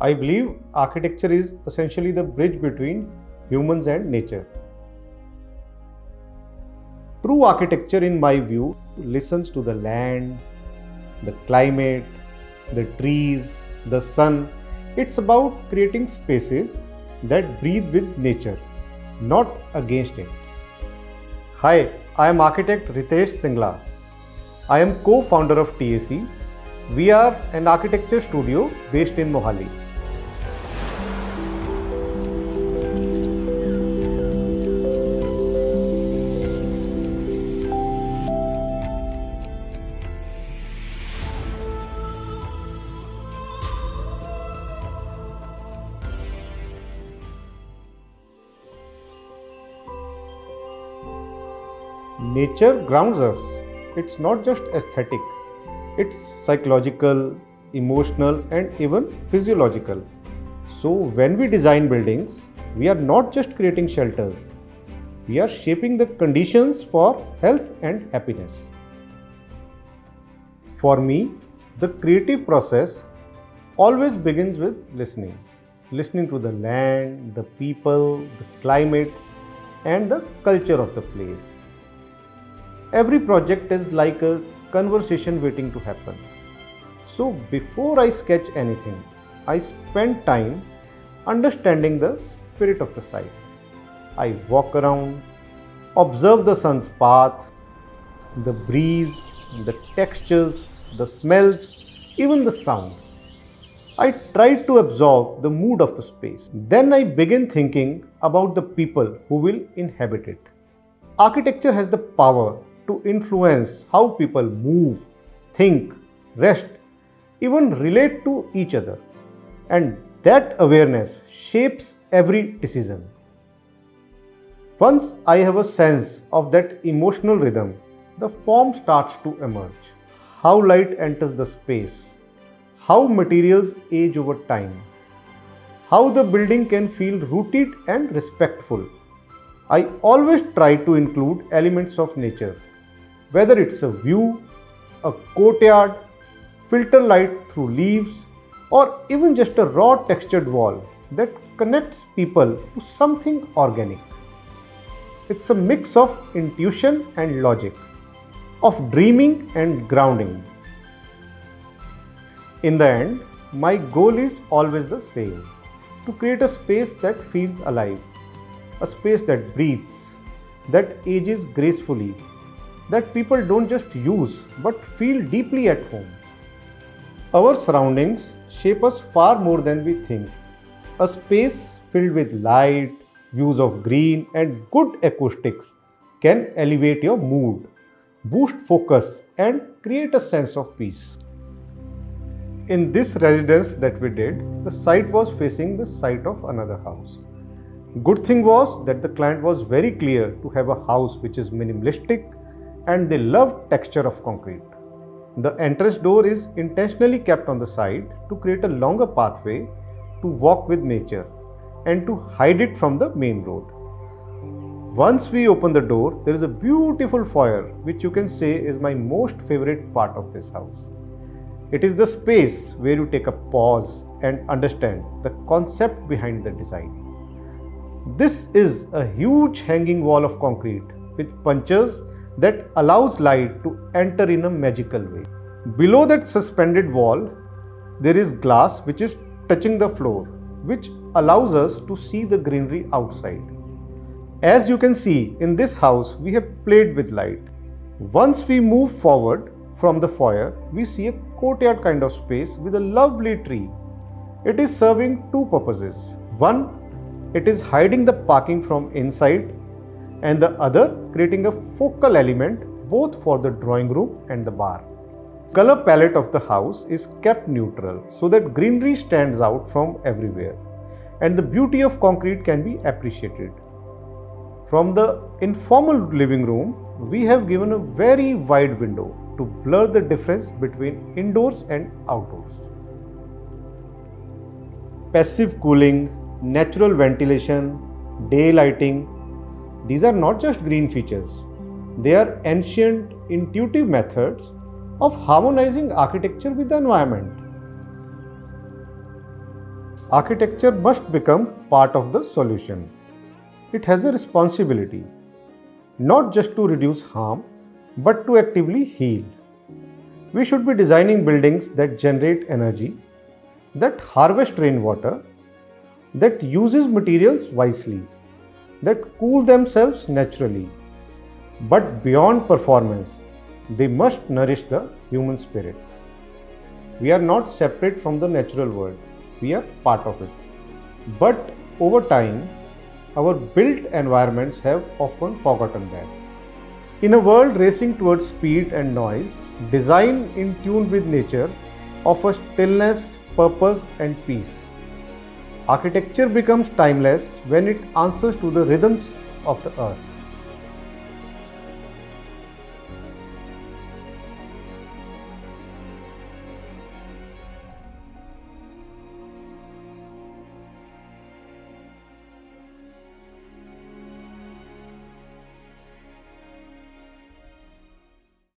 I believe architecture is essentially the bridge between humans and nature. True architecture, in my view, listens to the land, the climate, the trees, the sun. It's about creating spaces that breathe with nature, not against it. Hi, I am architect Ritesh Singla. I am co-founder of TAC. We are an architecture studio based in Mohali. Nature grounds us. It's not just aesthetic, it's psychological, emotional, and even physiological. So, when we design buildings, we are not just creating shelters, we are shaping the conditions for health and happiness. For me, the creative process always begins with listening. Listening to the land, the people, the climate, and the culture of the place. Every project is like a conversation waiting to happen. So before I sketch anything, I spend time understanding the spirit of the site. I walk around, observe the sun's path, the breeze, the textures, the smells, even the sounds. I try to absorb the mood of the space. Then I begin thinking about the people who will inhabit it. Architecture has the power to influence how people move, think, rest, even relate to each other. And that awareness shapes every decision. Once I have a sense of that emotional rhythm, the form starts to emerge. How light enters the space, how materials age over time, how the building can feel rooted and respectful. I always try to include elements of nature. Whether it's a view, a courtyard, filter light through leaves, or even just a raw textured wall that connects people to something organic. It's a mix of intuition and logic, of dreaming and grounding. In the end, my goal is always the same: to create a space that feels alive, a space that breathes, that ages gracefully, that people don't just use but feel deeply at home. Our surroundings shape us far more than we think. A space filled with light, views of green, and good acoustics can elevate your mood, boost focus, and create a sense of peace. In this residence that we did, the site was facing the site of another house. Good thing was that the client was very clear to have a house which is minimalistic, and they loved texture of concrete. The entrance door is intentionally kept on the side to create a longer pathway to walk with nature and to hide it from the main road. Once we open the door, there is a beautiful foyer which you can say is my most favorite part of this house. It is the space where you take a pause and understand the concept behind the design. This is a huge hanging wall of concrete with punches that allows light to enter in a magical way. Below that suspended wall, there is glass which is touching the floor, which allows us to see the greenery outside. As you can see, in this house, we have played with light. Once we move forward from the foyer, we see a courtyard kind of space with a lovely tree. It is serving two purposes. One, it is hiding the parking from inside, and the other creating a focal element both for the drawing room and the bar. Color palette of the house is kept neutral so that greenery stands out from everywhere and the beauty of concrete can be appreciated. From the informal living room, we have given a very wide window to blur the difference between indoors and outdoors. Passive cooling, natural ventilation, day lighting, these are not just green features. They are ancient, intuitive methods of harmonizing architecture with the environment. Architecture must become part of the solution. It has a responsibility, not just to reduce harm, but to actively heal. We should be designing buildings that generate energy, that harvest rainwater, that uses materials wisely, that cool themselves naturally. But beyond performance, they must nourish the human spirit. We are not separate from the natural world, we are part of it. But over time, our built environments have often forgotten that. In a world racing towards speed and noise, design in tune with nature offers stillness, purpose, and peace. Architecture becomes timeless when it answers to the rhythms of the earth.